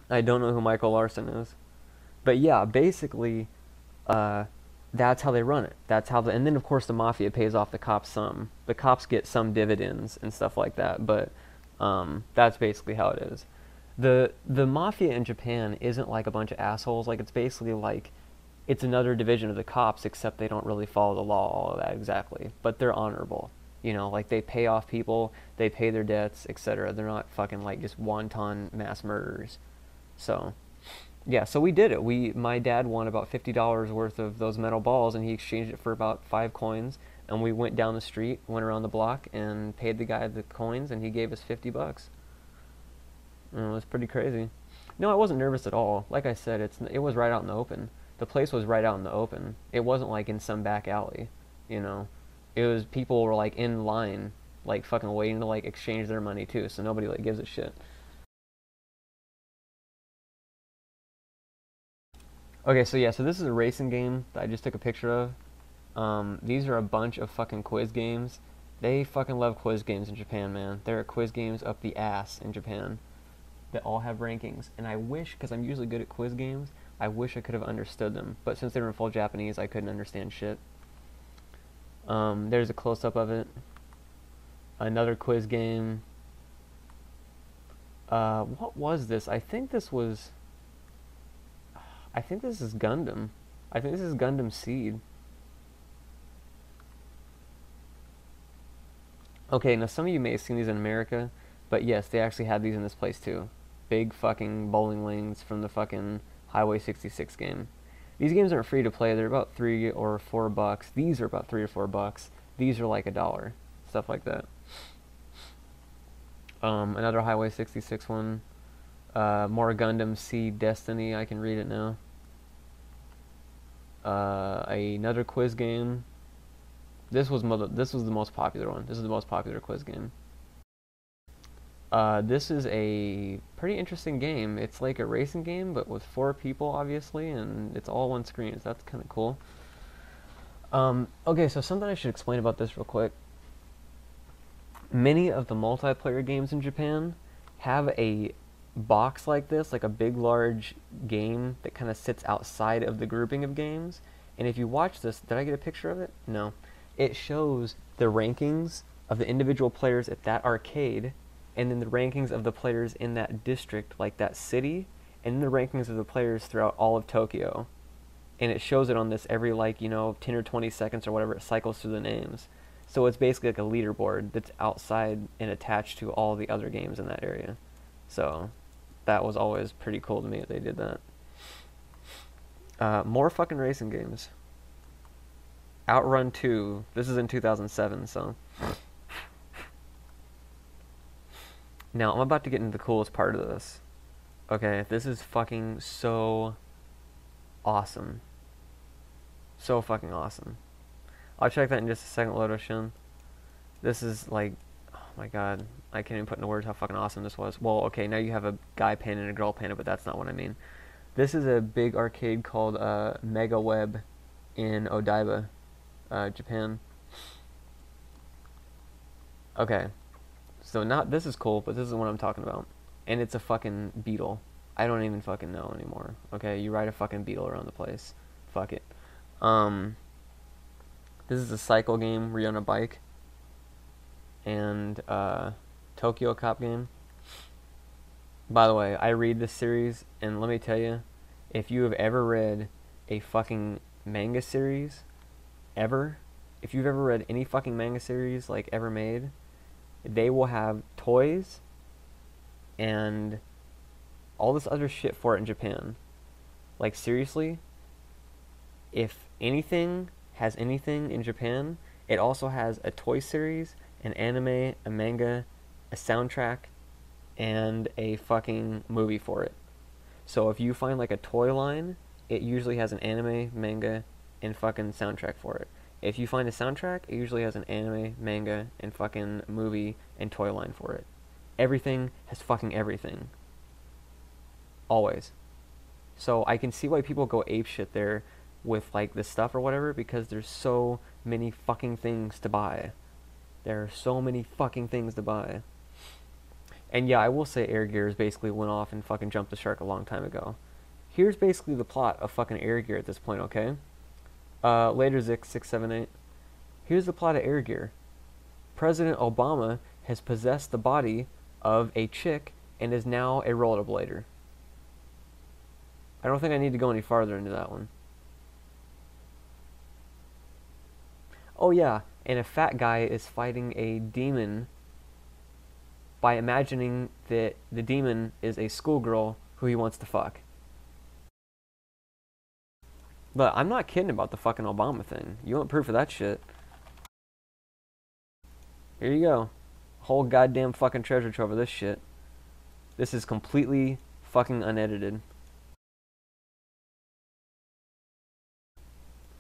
I don't know who Michael Larson is. But yeah, basically, uh, that's how they run it. That's how and then of course the mafia pays off the cops some. The cops get some dividends and stuff like that, but that's basically how it is. The mafia in Japan isn't like a bunch of assholes. Like it's basically like it's another division of the cops, except they don't really follow the law, all of that exactly. But they're honorable. You know, like they pay off people, they pay their debts, etc. They're not fucking like just wanton mass murderers. So yeah, so we did it. My dad won about $50 worth of those metal balls, and he exchanged it for about 5 coins. And we went down the street, went around the block, and paid the guy the coins, and he gave us $50. And it was pretty crazy. No, I wasn't nervous at all. Like I said, it was right out in the open. The place was right out in the open. It wasn't like in some back alley, you know. It was people were like in line, like fucking waiting to like exchange their money too. So nobody like gives a shit. Okay, so yeah, so this is a racing game that I just took a picture of. These are a bunch of fucking quiz games. They fucking love quiz games in Japan, man. There are quiz games up the ass in Japan that all have rankings. And I wish, because I'm usually good at quiz games, I wish I could have understood them. But since they were in full Japanese, I couldn't understand shit. There's a close-up of it. Another quiz game. What was this? I think this is Gundam. I think this is Gundam Seed. Okay, now some of you may have seen these in America, but yes, they actually had these in this place too. Big fucking bowling lanes from the fucking Highway 66 game. These games aren't free to play. They're about $3 or $4. These are about $3 or $4. These are like $1. Stuff like that. Another Highway 66 one. More Gundam Seed Destiny. I can read it now. Another quiz game. This was the most popular one. This is the most popular quiz game. This is a pretty interesting game. It's like a racing game, but with 4 people, obviously, and it's all one screen, so that's kind of cool. Okay, so something I should explain about this real quick. Many of the multiplayer games in Japan have a box like this, like a big, large game that kind of sits outside of the grouping of games. And if you watch this, did I get a picture of it? No. It shows the rankings of the individual players at that arcade, and then the rankings of the players in that district, like that city, and then the rankings of the players throughout all of Tokyo. And it shows it on this every, like, 10 or 20 seconds or whatever, it cycles through the names. So it's basically like a leaderboard that's outside and attached to all the other games in that area. So that was always pretty cool to me that they did that. More fucking racing games. Outrun 2. This is in 2007, so. Now, I'm about to get into the coolest part of this. Okay, this is fucking so awesome. So fucking awesome. I'll check that in just a second, Lodo-shun. This is like, oh my god, I can't even put into words how fucking awesome this was. Well, okay, now you have a guy panda and a girl panda, but that's not what I mean. This is a big arcade called Mega Web in Odaiba, Japan. Okay, so not this is cool, but this is what I'm talking about. And it's a fucking beetle. I don't even fucking know anymore. Okay, you ride a fucking beetle around the place. Fuck it. This is a cycle game where you're on a bike. And Tokyo Cop game. By the way, I read this series, and let me tell you, if you have ever read a fucking manga series, ever, if you've ever read any fucking manga series, like, ever made, they will have toys and all this other shit for it in Japan. Like, seriously, if anything has anything in Japan, it also has a toy series, an anime, a manga, a soundtrack, and a fucking movie for it. So if you find like a toy line, it usually has an anime, manga, and fucking soundtrack for it. If you find a soundtrack, it usually has an anime, manga, and fucking movie and toy line for it. Everything has fucking everything. Always. So I can see why people go apeshit there with like this stuff or whatever, because there's so many fucking things to buy. There are so many fucking things to buy. And yeah, I will say Air Gears basically went off and fucking jumped the shark a long time ago. Here's basically the plot of fucking Air Gear at this point, okay? Later Zik678. Here's the plot of Air Gear. President Obama has possessed the body of a chick and is now a rollerblader. I don't think I need to go any farther into that one. Oh yeah, and a fat guy is fighting a demon by imagining that the demon is a schoolgirl who he wants to fuck. But I'm not kidding about the fucking Obama thing. You want proof of that shit? Here you go. Whole goddamn fucking treasure trove of this shit. This is completely fucking unedited.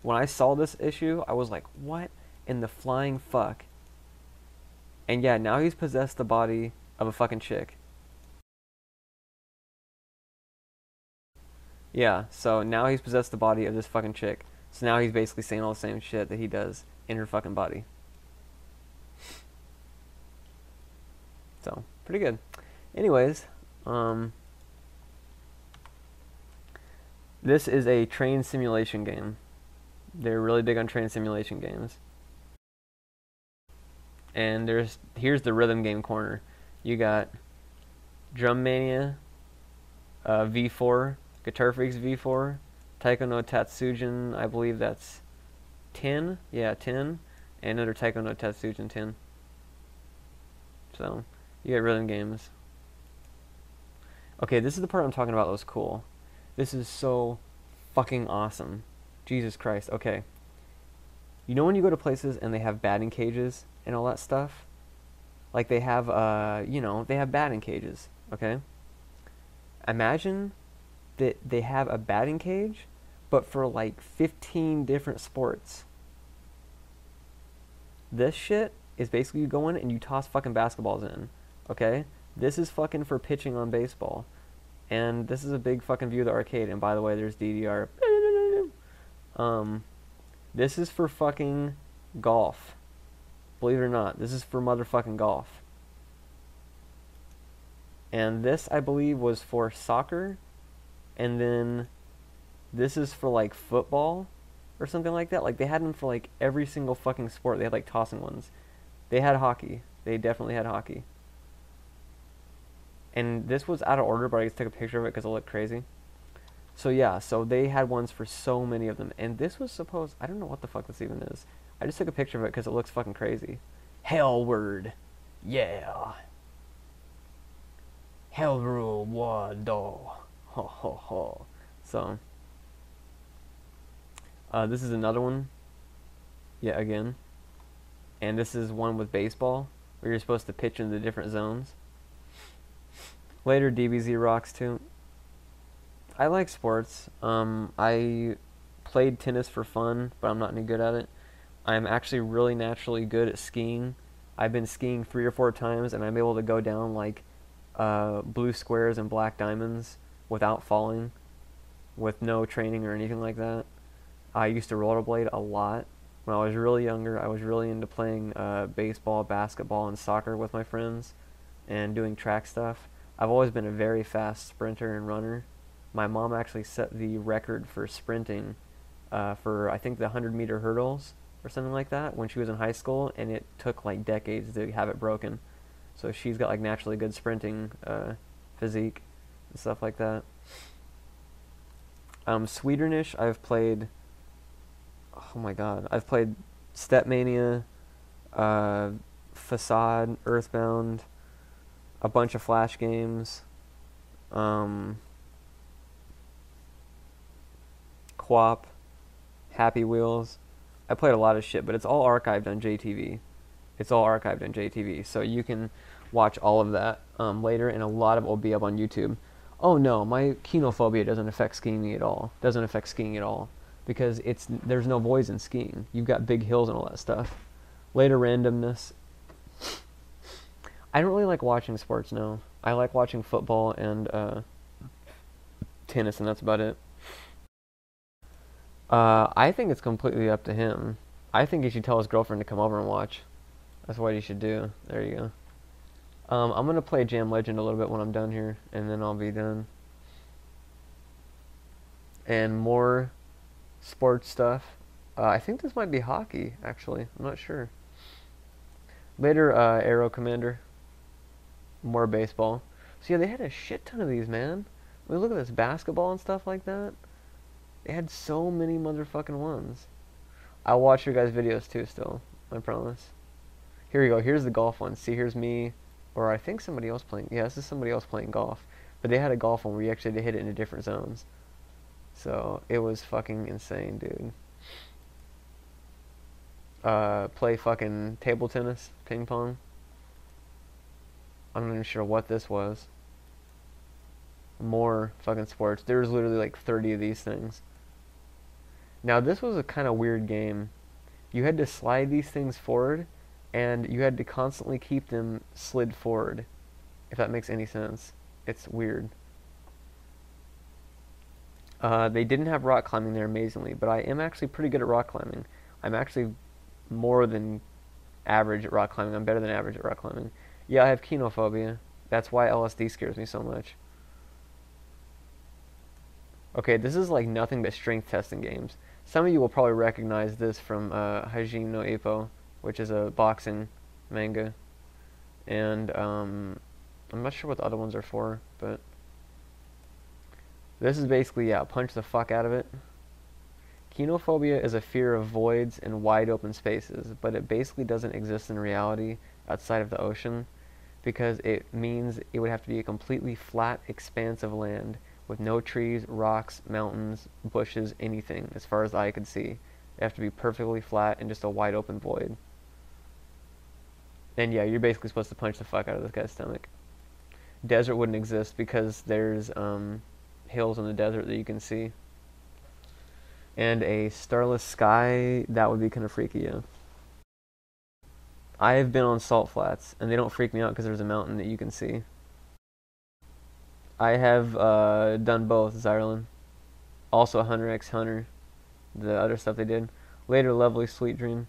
When I saw this issue, I was like, what in the flying fuck? And yeah, now he's possessed the body of a fucking chick. Yeah, so now he's possessed the body of this fucking chick. So now he's basically saying all the same shit that he does in her fucking body. So, pretty good. Anyways, this is a train simulation game. They're really big on train simulation games. And here's the rhythm game corner. You got Drum Mania V4, Guitar Freaks V4, Taiko no Tatsujin, I believe that's 10. Yeah, 10. And another Taiko no Tatsujin 10. So, you got rhythm games. Okay, this is the part I'm talking about that was cool. This is so fucking awesome. Jesus Christ. Okay. You know when you go to places and they have batting cages and all that stuff? Like they have, they have batting cages, okay? Imagine that they have a batting cage, but for like 15 different sports. This shit is basically you go in and you toss fucking basketballs in, okay? This is fucking for pitching on baseball. And this is a big fucking view of the arcade. And by the way, there's DDR. This is for fucking golf. Believe it or not, this is for motherfucking golf. And this, I believe, was for soccer. And then this is for like football or something like that. Like they had them for like every single fucking sport. They had like tossing ones. They had hockey. They definitely had hockey. And this was out of order, but I just took a picture of it because it looked crazy. So yeah, so they had ones for so many of them. And this was supposed, I don't know what the fuck this even is. I just took a picture of it because it looks fucking crazy. Hellward. Yeah. Hellrule Wado. Ho ho ho. So, this is another one. Yeah, again. And this is one with baseball, where you're supposed to pitch into the different zones. Later, DBZ rocks too. I like sports. I played tennis for fun, but I'm not any good at it. I'm actually really naturally good at skiing. I've been skiing 3 or 4 times, and I'm able to go down like blue squares and black diamonds without falling, with no training or anything like that. I used to rollerblade a lot. When I was really younger, I was really into playing baseball, basketball, and soccer with my friends, and doing track stuff. I've always been a very fast sprinter and runner. My mom actually set the record for sprinting for, I think, the 100-meter hurdles or something like that when she was in high school, and it took like decades to have it broken. So she's got like naturally good sprinting physique and stuff like that. Swedernish, I've played, oh my god, I've played Stepmania, Facade, Earthbound, a bunch of Flash games, Quap, Happy Wheels. I played a lot of shit, but it's all archived on JTV. It's all archived on JTV, so you can watch all of that later, and a lot of it will be up on YouTube. Oh no, my Kenophobia doesn't affect skiing at all. Doesn't affect skiing at all, because there's no voids in skiing. You've got big hills and all that stuff. Later randomness. I don't really like watching sports, no. I like watching football and tennis, and that's about it. I think it's completely up to him. I think he should tell his girlfriend to come over and watch. That's what he should do. There you go. I'm gonna play Jam Legend a little bit when I'm done here, and then I'll be done. And more sports stuff. I think this might be hockey, actually. I'm not sure. Later, Aero Commander. More baseball. So yeah, they had a shit ton of these, man. I mean, look at this basketball and stuff like that. They had so many motherfucking ones. I'll watch your guys' videos too still. I promise. Here we go. Here's the golf one. See, here's me. Or I think somebody else playing. Yeah, this is somebody else playing golf. But they had a golf one where you actually had to hit it into different zones. So it was fucking insane, dude. Play fucking table tennis, ping pong. I'm not even sure what this was. More fucking sports. There was literally like 30 of these things. Now this was a kind of weird game. You had to slide these things forward, and you had to constantly keep them slid forward, if that makes any sense. It's weird. They didn't have rock climbing there, amazingly, but I am actually pretty good at rock climbing. I'm actually more than average at rock climbing. I'm better than average at rock climbing. Yeah, I have Kenophobia. That's why LSD scares me so much. Okay, this is like nothing but strength testing games. Some of you will probably recognize this from Hajime no Ippo, which is a boxing manga. And I'm not sure what the other ones are for, but this is basically, yeah, punch the fuck out of it. Kenophobia is a fear of voids and wide open spaces, but it basically doesn't exist in reality outside of the ocean, because it means it would have to be a completely flat expanse of land with no trees, rocks, mountains, bushes, anything, as far as the eye could see. It have to be perfectly flat and just a wide open void. And yeah, you're basically supposed to punch the fuck out of this guy's stomach. Desert wouldn't exist because there's hills in the desert that you can see. And a starless sky, that would be kind of freaky, yeah. I have been on salt flats, and they don't freak me out because there's a mountain that you can see. I have done both, Zyerlin. Also Hunter x Hunter, the other stuff they did. Later, Lovely Sweet Dream.